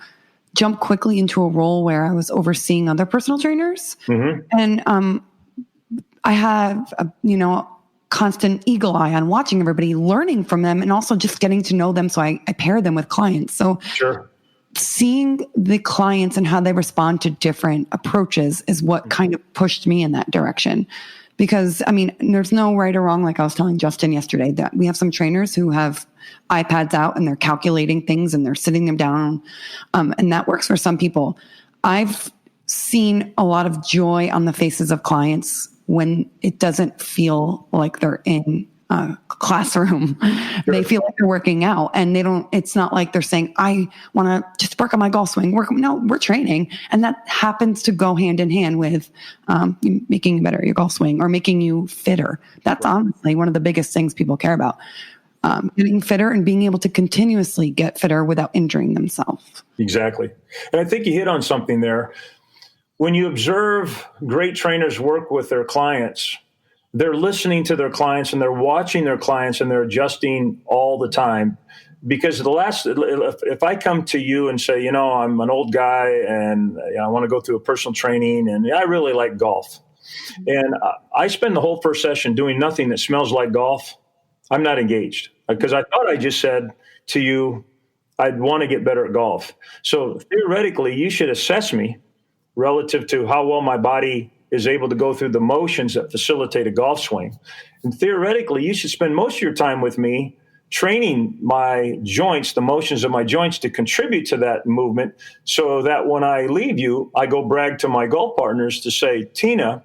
jump quickly into a role where I was overseeing other personal trainers. Mm-hmm. And I have a constant eagle eye on watching everybody, learning from them, and also just getting to know them. So I pair them with clients. So sure. Seeing the clients and how they respond to different approaches is what kind of pushed me in that direction. Because, there's no right or wrong. Like I was telling Justin yesterday, that we have some trainers who have iPads out and they're calculating things and they're sitting them down. And that works for some people. I've seen a lot of joy on the faces of clients when it doesn't feel like they're in a classroom. Sure. They feel like they're working out, and it's not like they're saying, I want to just work on my golf swing. No, we're training. And that happens to go hand in hand with making you better at your golf swing or making you fitter. That's honestly one of the biggest things people care about. Getting fitter and being able to continuously get fitter without injuring themselves. Exactly. And I think you hit on something there. When you observe great trainers work with their clients, they're listening to their clients and they're watching their clients and they're adjusting all the time. Because if I come to you and say, I'm an old guy and I want to go through a personal training and I really like golf, and I spend the whole first session doing nothing that smells like golf, I'm not engaged, because I thought I just said to you, I'd want to get better at golf. So theoretically, you should assess me relative to how well my body is able to go through the motions that facilitate a golf swing. And theoretically, you should spend most of your time with me training my joints, the motions of my joints, to contribute to that movement, so that when I leave you, I go brag to my golf partners to say, Tina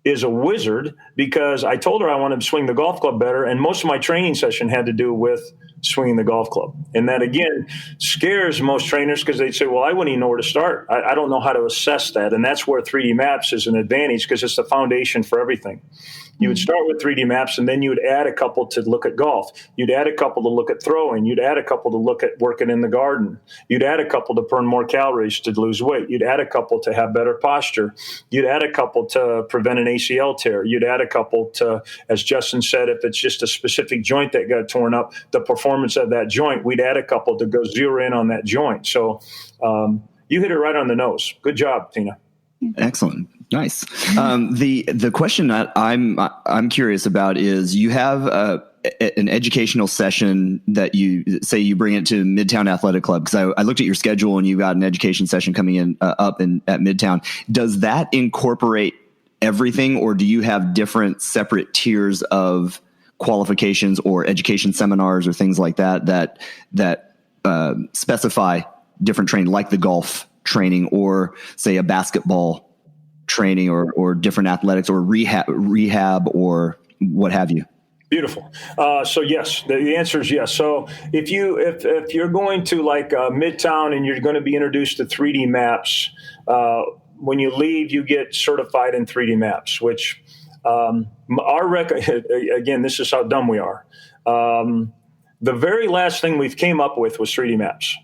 is a wizard, because I told her I wanted to swing the golf club better, and most of my training session had to do with swinging the golf club. And that, again, scares most trainers, because they'd say, well, I wouldn't even know where to start. I don't know how to assess that. And that's where 3D Maps is an advantage, because it's the foundation for everything. You would start with 3D maps, and then you would add a couple to look at golf. You'd add a couple to look at throwing. You'd add a couple to look at working in the garden. You'd add a couple to burn more calories to lose weight. You'd add a couple to have better posture. You'd add a couple to prevent an ACL tear. You'd add a couple to, as Justin said, if it's just a specific joint that got torn up, the performance of that joint, we'd add a couple to go zero in on that joint. So you hit it right on the nose. Good job, Tina. Excellent. Nice. The question that I'm curious about is, you have an educational session that you say you bring it to Midtown Athletic Club, because I looked at your schedule and you've got an education session coming in at Midtown. Does that incorporate everything, or do you have different separate tiers of qualifications or education seminars or things like that specify different training, like the golf training, or say a basketball training, or different athletics, or rehab or what have you? Beautiful. So yes, the answer is yes. So if you're going to like Midtown and you're going to be introduced to 3D maps, when you leave, you get certified in 3D maps, which again, this is how dumb we are. The very last thing we've came up with was 3D maps.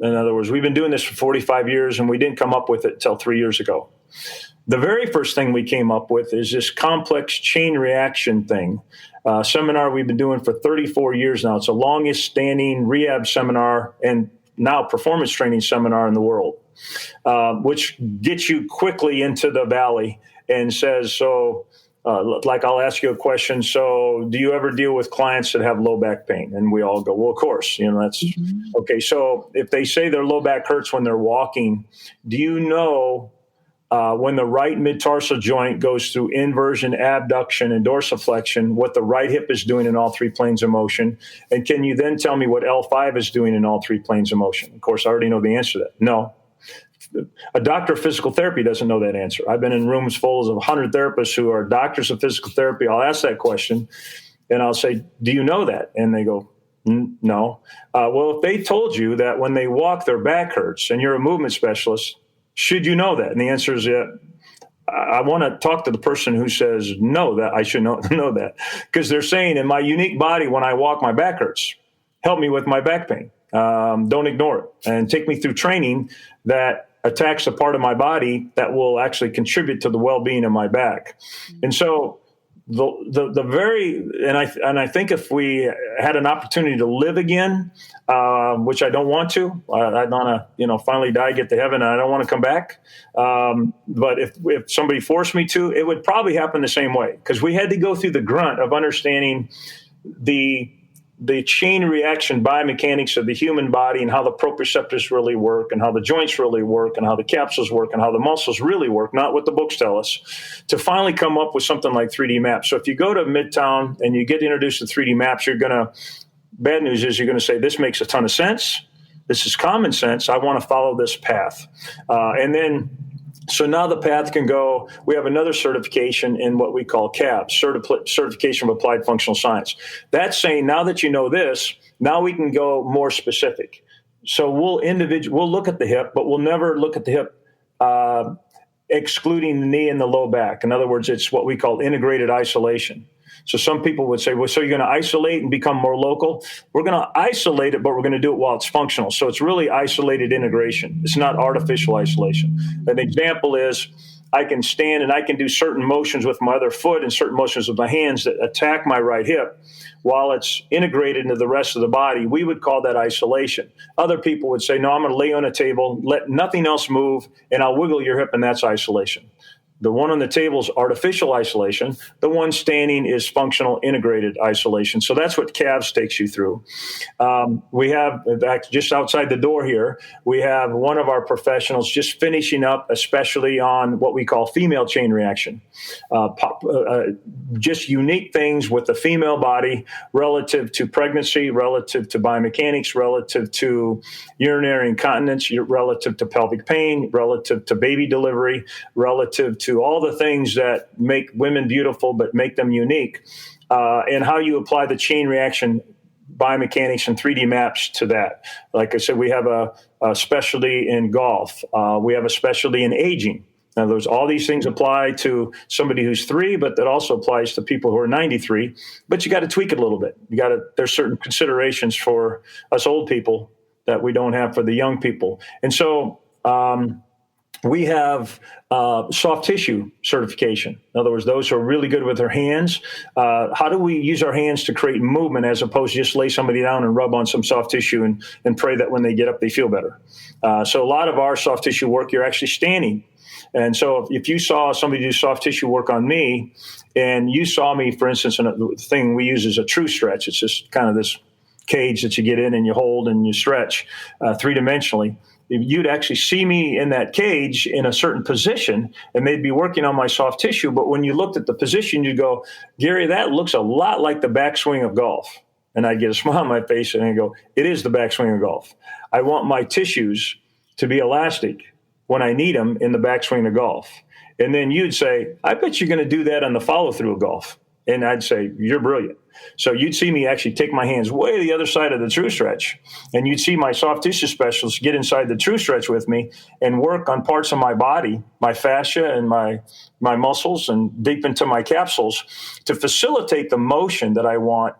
In other words, we've been doing this for 45 years, and we didn't come up with it until 3 years ago. The very first thing we came up with is this complex chain reaction thing. Seminar we've been doing for 34 years now. It's the longest standing rehab seminar and now performance training seminar in the world, which gets you quickly into the valley and says, like I'll ask you a question. So do you ever deal with clients that have low back pain? And we all go, well, of course, that's okay. So if they say their low back hurts when they're walking, do you know when the right mid-tarsal joint goes through inversion, abduction, and dorsiflexion, what the right hip is doing in all three planes of motion? And can you then tell me what L5 is doing in all three planes of motion? Of course, I already know the answer to that. No. A doctor of physical therapy doesn't know that answer. I've been in rooms full of 100 therapists who are doctors of physical therapy. I'll ask that question, and I'll say, do you know that? And they go, no. Well, if they told you that when they walk, their back hurts, and you're a movement specialist, should you know that? And the answer is, yeah. I want to talk to the person who says, no, that I should know that. Because they're saying, in my unique body, when I walk, my back hurts. Help me with my back pain. Don't ignore it. And take me through training that attacks a part of my body that will actually contribute to the well-being of my back. And so I think if we had an opportunity to live again, which I don't want to, I want to, finally die, get to heaven, and I don't want to come back. But if somebody forced me to, it would probably happen the same way, because we had to go through the grunt of understanding the chain reaction biomechanics of the human body, and how the proprioceptors really work, and how the joints really work, and how the capsules work, and how the muscles really work, not what the books tell us, to finally come up with something like 3D maps. So if you go to Midtown and you get introduced to 3D maps, bad news is you're going to say, this makes a ton of sense. This is common sense. I want to follow this path. So now the path can go, we have another certification in what we call CABS, Certification of Applied Functional Science. That's saying, now that you know this, now we can go more specific. So we'll look at the hip, but we'll never look at the hip excluding the knee and the low back. In other words, it's what we call integrated isolation. So some people would say, well, so you're going to isolate and become more local? We're going to isolate it, but we're going to do it while it's functional. So it's really isolated integration. It's not artificial isolation. An example is, I can stand and I can do certain motions with my other foot and certain motions with my hands that attack my right hip while it's integrated into the rest of the body. We would call that isolation. Other people would say, no, I'm going to lay on a table, let nothing else move, and I'll wiggle your hip, and that's isolation. The one on the table is artificial isolation. The one standing is functional integrated isolation. So that's what CABS takes you through. We have, in fact, just outside the door here, we have one of our professionals just finishing up, especially on what we call female chain reaction. Just unique things with the female body relative to pregnancy, relative to biomechanics, relative to urinary incontinence, relative to pelvic pain, relative to baby delivery, relative to all the things that make women beautiful but make them unique, and how you apply the chain reaction biomechanics and 3D maps to that. Like I said, we have a specialty in golf. We have a specialty in aging. In other words, all these things apply to somebody who's 3, but that also applies to people who are 93. But you got to tweak it a little bit. There's certain considerations for us old people that we don't have for the young people. And so we have soft tissue certification. In other words, those who are really good with their hands. How do we use our hands to create movement as opposed to just lay somebody down and rub on some soft tissue and pray that when they get up, they feel better? So a lot of our soft tissue work, you're actually standing. And so if you saw somebody do soft tissue work on me and you saw me, for instance, and the thing we use is a true stretch. It's just kind of this cage that you get in and you hold and you stretch 3-dimensionally. You'd actually see me in that cage in a certain position, and they'd be working on my soft tissue. But when you looked at the position, you'd go, Gary, that looks a lot like the backswing of golf. And I'd get a smile on my face and I'd go, it is the backswing of golf. I want my tissues to be elastic when I need them in the backswing of golf. And then you'd say, I bet you're going to do that on the follow-through of golf. And I'd say, you're brilliant. So you'd see me actually take my hands way to the other side of the true stretch. And you'd see my soft tissue specialists get inside the true stretch with me and work on parts of my body, my fascia and my muscles and deep into my capsules to facilitate the motion that I want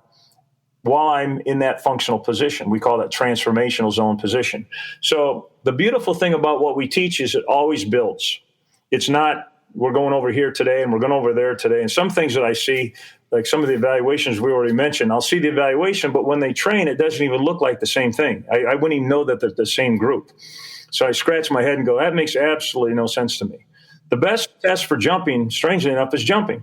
while I'm in that functional position. We call that transformational zone position. So the beautiful thing about what we teach is it always builds. It's not, we're going over here today and we're going over there today. And some things that I see, like some of the evaluations we already mentioned, I'll see the evaluation, but when they train, it doesn't even look like the same thing. I wouldn't even know that they're the same group. So I scratch my head and go, that makes absolutely no sense to me. The best test for jumping, strangely enough, is jumping.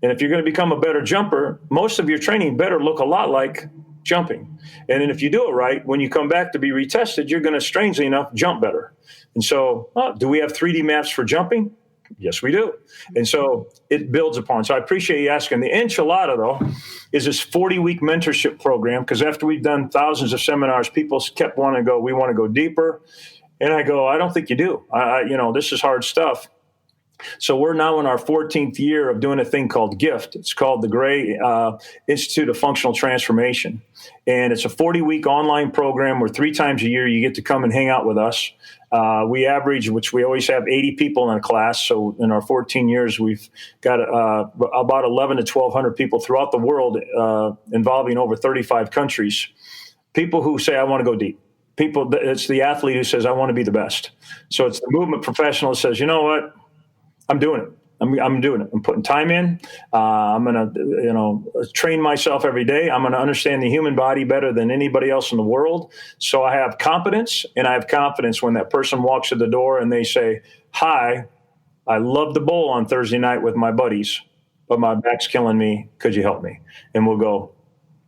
And if you're going to become a better jumper, most of your training better look a lot like jumping. And then if you do it right, when you come back to be retested, you're going to, strangely enough, jump better. And so, do we have 3D maps for jumping? Yes, we do. And so it builds upon. So I appreciate you asking. The enchilada, though, is this 40-week mentorship program, because after we've done thousands of seminars, people kept wanting to go, we want to go deeper. And I go, I don't think you do. This is hard stuff. So we're now in our 14th year of doing a thing called GIFT. It's called the Gray Institute of Functional Transformation. And it's a 40-week online program where 3 times a year you get to come and hang out with us. We average, which we always have 80 people in a class. So in our 14 years, we've got about 11 to 1,200 people throughout the world involving over 35 countries. People who say, I want to go deep. It's the athlete who says, I want to be the best. So it's the movement professional that says, you know what? I'm doing it. I'm doing it. I'm putting time in. I'm going to, train myself every day. I'm going to understand the human body better than anybody else in the world. So I have competence, and I have confidence when that person walks to the door and they say, hi, I love the bowl on Thursday night with my buddies, but my back's killing me. Could you help me? And we'll go,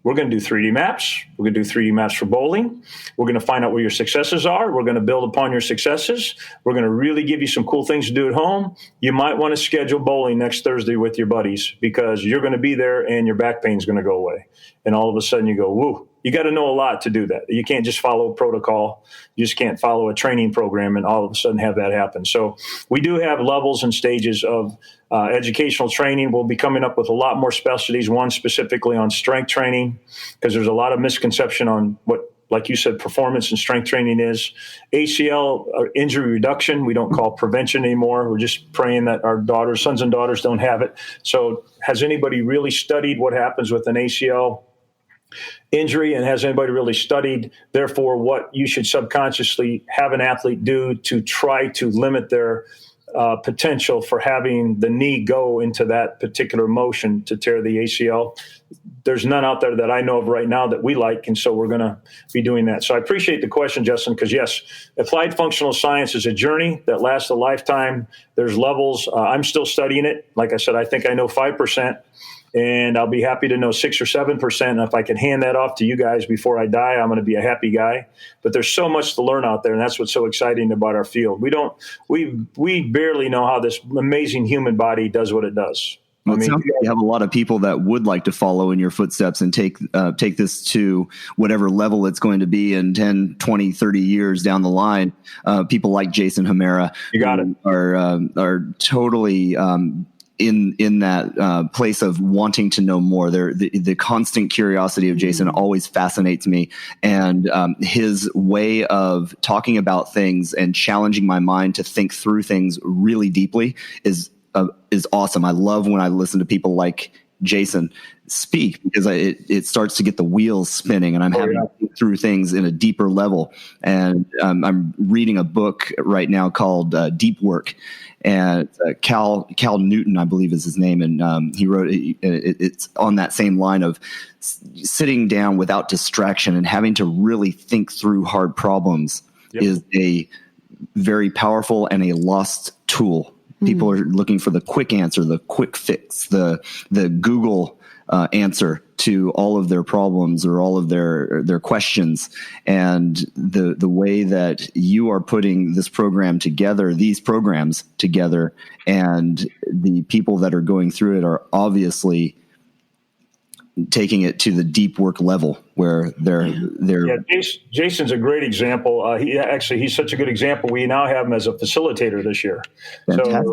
we're going to do 3D maps. We're going to do 3D maps for bowling. We're going to find out where your successes are. We're going to build upon your successes. We're going to really give you some cool things to do at home. You might want to schedule bowling next Thursday with your buddies because you're going to be there and your back pain is going to go away. And all of a sudden you go, woo. You got to know a lot to do that. You can't just follow protocol. You just can't follow a training program and all of a sudden have that happen. So we do have levels and stages of educational training. We'll be coming up with a lot more specialties, one specifically on strength training, because there's a lot of misconception on what, like you said, performance and strength training is. ACL, injury reduction, we don't call prevention anymore. We're just praying that our sons and daughters don't have it. So has anybody really studied what happens with an ACL injury, and has anybody really studied, therefore, what you should subconsciously have an athlete do to try to limit their potential for having the knee go into that particular motion to tear the ACL? There's none out there that I know of right now that we like, and so we're going to be doing that. So I appreciate the question, Justin, because yes, applied functional science is a journey that lasts a lifetime. There's levels. I'm still studying it. Like I said, I think I know 5%. And I'll be happy to know 6 or 7%. And if I can hand that off to you guys before I die, I'm going to be a happy guy. But there's so much to learn out there, and that's what's so exciting about our field. We barely know how this amazing human body does what it does. Well, it sounds like you have a lot of people that would like to follow in your footsteps and take this to whatever level it's going to be in 10, 20, 30 years down the line. People like Jason Hamera, you got it, are totally in that place of wanting to know more. The constant curiosity of Jason always fascinates me, and his way of talking about things and challenging my mind to think through things really deeply is awesome. I love when I listen to people like Jason speak, because it starts to get the wheels spinning, and I'm having to think through things in a deeper level. And I'm reading a book right now called Deep Work, and Cal Newton, I believe is his name, and he wrote it's on that same line of sitting down without distraction and having to really think through hard problems is a very powerful and a lost tool. People are looking for the quick answer, the quick fix, the Google answer to all of their problems or all of their questions. And the way that you are putting this program together, these programs together, and the people that are going through it are obviously taking it to the deep work level where they're. Jason's a great example. He's such a good example. We now have him as a facilitator this year. Fantastic.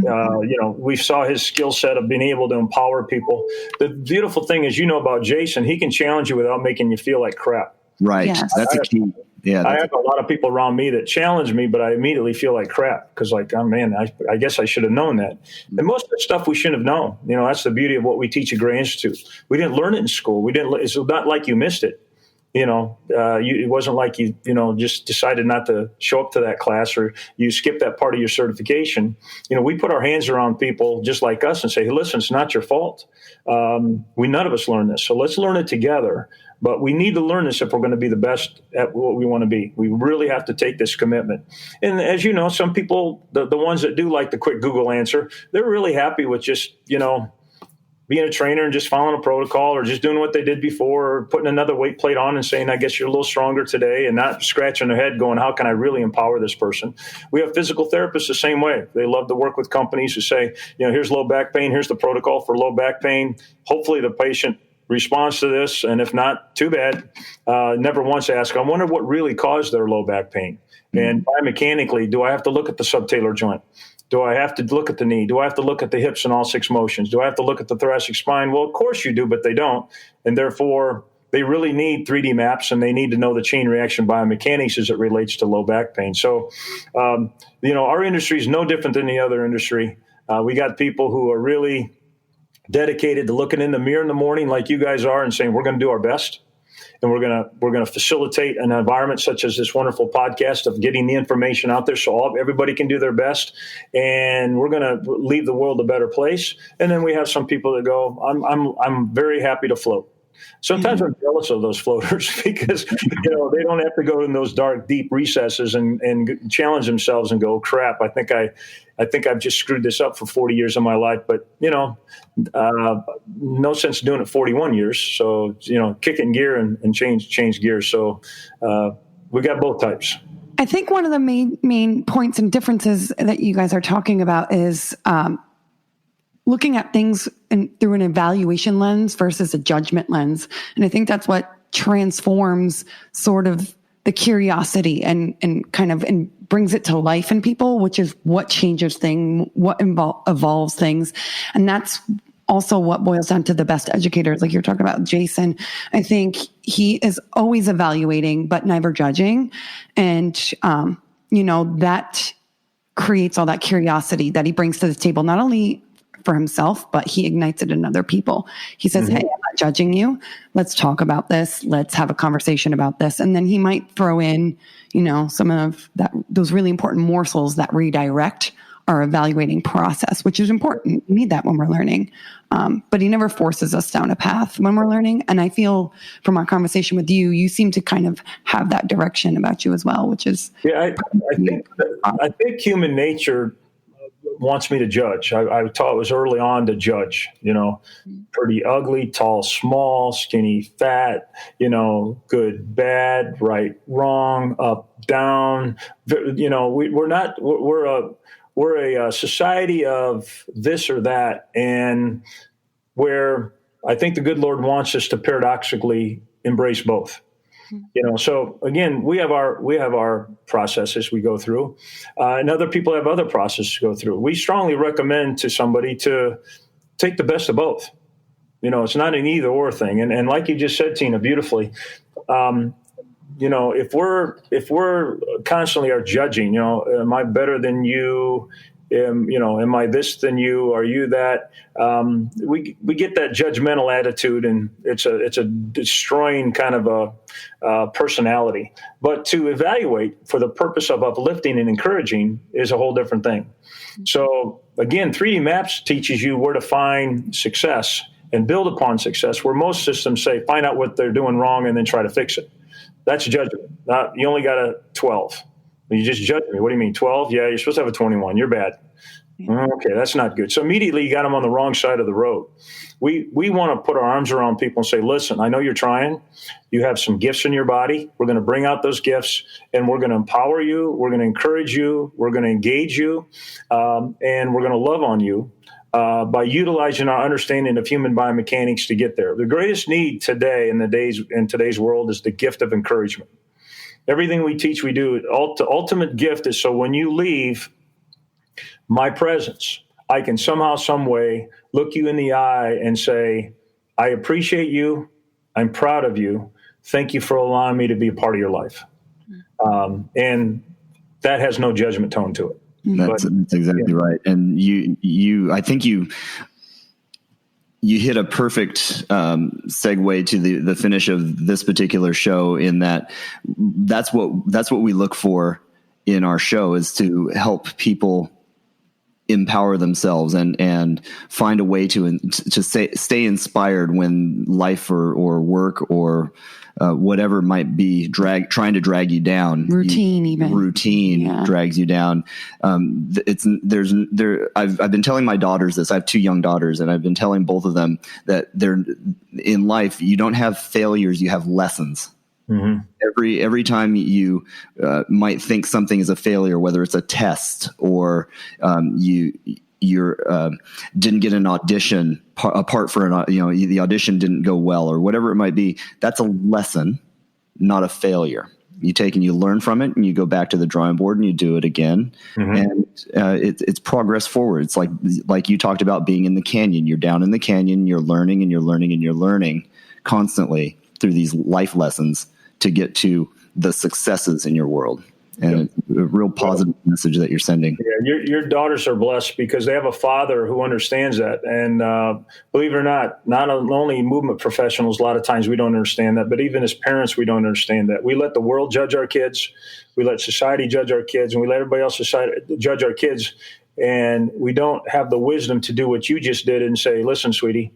So, we saw his skill set of being able to empower people. The beautiful thing is, about Jason, he can challenge you without making you feel like crap. Right. Yes. That's a key. Yeah, I have a lot of people around me that challenge me, but I immediately feel like crap because, oh man, I guess I should have known that. And most of the stuff we shouldn't have known. That's the beauty of what we teach at Gray Institute. We didn't learn it in school. It's not like you missed it. It wasn't like you just decided not to show up to that class or you skipped that part of your certification. We put our hands around people just like us and say, hey, listen, it's not your fault. None of us learned this, so let's learn it together. But we need to learn this if we're going to be the best at what we want to be. We really have to take this commitment. And as you know, some people, the ones that do like the quick Google answer, they're really happy with just, being a trainer and just following a protocol or just doing what they did before or putting another weight plate on and saying, I guess you're a little stronger today, and not scratching their head going, how can I really empower this person? We have physical therapists the same way. They love to work with companies who say, here's low back pain. Here's the protocol for low back pain. Hopefully the patient responds to this. And if not, too bad. Never once ask, I wonder what really caused their low back pain. And biomechanically, do I have to look at the subtalar joint? Do I have to look at the knee? Do I have to look at the hips in all 6 motions? Do I have to look at the thoracic spine? Well, of course you do, but they don't. And therefore, they really need 3D maps, and they need to know the chain reaction biomechanics as it relates to low back pain. So, our industry is no different than the other industry. We got people who are really dedicated to looking in the mirror in the morning like you guys are and saying, we're going to do our best. And we're going to facilitate an environment such as this wonderful podcast of getting the information out there so everybody can do their best. And we're going to leave the world a better place. And then we have some people that go, I'm very happy to float. Sometimes I'm jealous of those floaters because, they don't have to go in those dark, deep recesses and challenge themselves and go, crap, I think I've just screwed this up for 40 years of my life. But, no sense doing it 41 years. So, kick it in gear and change gears. So we got both types. I think one of the main points and differences that you guys are talking about is looking at things through an evaluation lens versus a judgment lens. And I think that's what transforms sort of the curiosity and kind of brings it to life in people, which is what changes things, what evolves things. And that's also what boils down to the best educators. Like you're talking about Jason, I think he is always evaluating, but never judging. And, that creates all that curiosity that he brings to the table, not only for himself, but he ignites it in other people. He says, hey, I'm not judging you. Let's talk about this. Let's have a conversation about this. And then he might throw in, some of those really important morsels that redirect our evaluating process, which is important. We need that when we're learning. But he never forces us down a path when we're learning. And I feel from our conversation with you, you seem to kind of have that direction about you as well, which is. Yeah, I think human nature wants me to judge. I taught it was early on to judge, pretty ugly, tall, small, skinny, fat, good, bad, right, wrong, up, down. We're a society of this or that. And where I think the good Lord wants us to paradoxically embrace both. So again, we have our processes we go through, and other people have other processes to go through. We strongly recommend to somebody to take the best of both. It's not an either or thing. And like you just said, Tina, beautifully, if we're constantly are judging, am I better than you? Am I this than you? Are you that? We get that judgmental attitude, and it's a destroying kind of a personality. But to evaluate for the purpose of uplifting and encouraging is a whole different thing. So again, 3D Maps teaches you where to find success and build upon success, where most systems say find out what they're doing wrong and then try to fix it. That's judgment. You only got a 12. You just judge me. What do you mean, 12? Yeah, you're supposed to have a 21. You're bad. Okay, that's not good. So immediately you got them on the wrong side of the road. We want to put our arms around people and say, listen, I know you're trying. You have some gifts in your body. We're going to bring out those gifts, and we're going to empower you. We're going to encourage you. We're going to engage you, and we're going to love on you by utilizing our understanding of human biomechanics to get there. The greatest need today in today's world is the gift of encouragement. Everything we teach, we do. The ultimate gift is so when you leave my presence, I can somehow, some way look you in the eye and say, I appreciate you. I'm proud of you. Thank you for allowing me to be a part of your life. And that has no judgment tone to it. That's exactly right. And I think you hit a perfect segue to the finish of this particular show, in that's what we look for in our show, is to help people empower themselves and find a way to stay inspired when life or work or whatever might be trying to drag you down. Routine drags you down. I've been telling my daughters this. I have 2 young daughters, and I've been telling both of them that in life, you don't have failures, you have lessons. Mm-hmm. Every time you might think something is a failure, whether it's a test or you didn't get an audition apart for the audition didn't go well or whatever it might be, that's a lesson, not a failure. You take and you learn from it, and you go back to the drawing board and you do it again. Mm-hmm. And it's progress forward. It's like you talked about being in the canyon. You're down in the canyon, you're learning and you're learning and you're learning constantly through these life lessons to get to the successes in your world. And a real positive message that you're sending. Yeah, your daughters are blessed because they have a father who understands that. And believe it or not only movement professionals, a lot of times we don't understand that, but even as parents, we don't understand that. We let the world judge our kids. We let society judge our kids, and we let everybody else judge our kids. And we don't have the wisdom to do what you just did and say, listen, sweetie,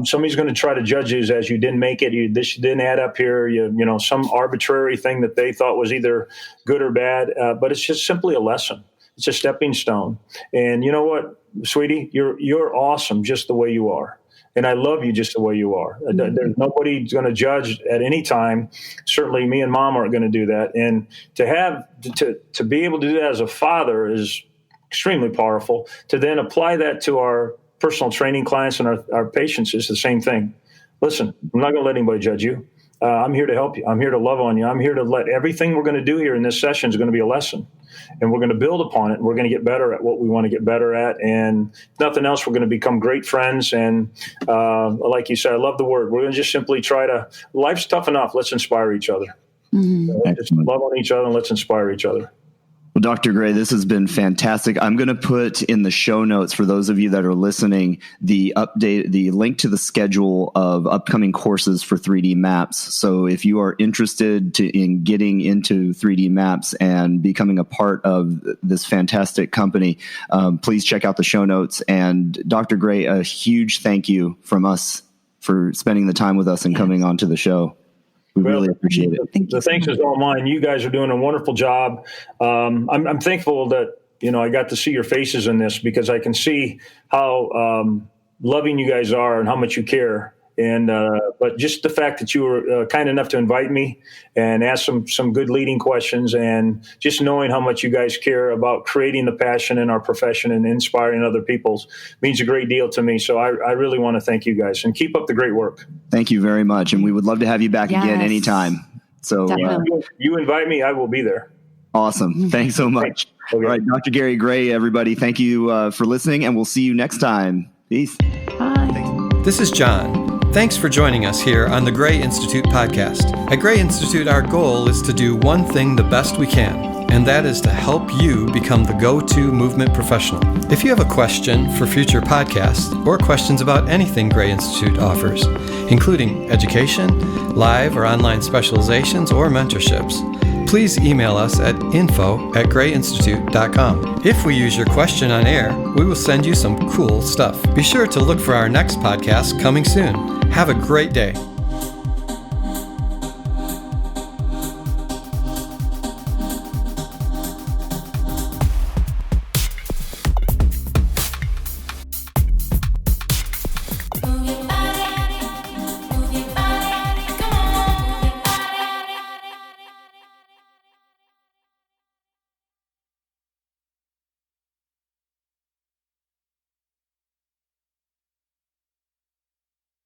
somebody's going to try to judge you as you didn't make it. This didn't add up here. Some arbitrary thing that they thought was either good or bad. But it's just simply a lesson. It's a stepping stone. And you know what, sweetie, you're awesome just the way you are. And I love you just the way you are. There's nobody going to judge at any time. Certainly me and mom aren't going to do that. And to be able to do that as a father is extremely powerful. To then apply that to our personal training clients and our patients is the same thing. Listen, I'm not going to let anybody judge you. I'm here to help you. I'm here to love on you. I'm here to let everything we're going to do here in this session is going to be a lesson, and we're going to build upon it. And we're going to get better at what we want to get better at. And if nothing else, we're going to become great friends. And like you said, I love the word. We're going to just simply life's tough enough. Let's inspire each other. Mm-hmm. Just love on each other and let's inspire each other. Well, Dr. Gray, this has been fantastic. I'm going to put in the show notes for those of you that are listening, the link to the schedule of upcoming courses for 3D Maps. So if you are interested in getting into 3D Maps and becoming a part of this fantastic company, please check out the show notes. And Dr. Gray, a huge thank you from us for spending the time with us and coming on to the show. We really appreciate it. The thanks is all mine. You guys are doing a wonderful job. I'm thankful that, I got to see your faces in this because I can see how loving you guys are and how much you care. And but just the fact that you were kind enough to invite me and ask some good leading questions, and just knowing how much you guys care about creating the passion in our profession and inspiring other people means a great deal to me. So I really want to thank you guys and keep up the great work. Thank you very much. And we would love to have you back again anytime. So you invite me, I will be there. Awesome. Thanks so much. Okay. All right, Dr. Gary Gray, everybody, thank you for listening, and we'll see you next time. Peace. Bye. Thanks. This is John. Thanks for joining us here on the Gray Institute podcast. At Gray Institute, our goal is to do one thing the best we can, and that is to help you become the go-to movement professional. If you have a question for future podcasts or questions about anything Gray Institute offers, including education, live or online specializations, or mentorships, please email us at info@grayinstitute.com. If we use your question on air, we will send you some cool stuff. Be sure to look for our next podcast coming soon. Have a great day. Move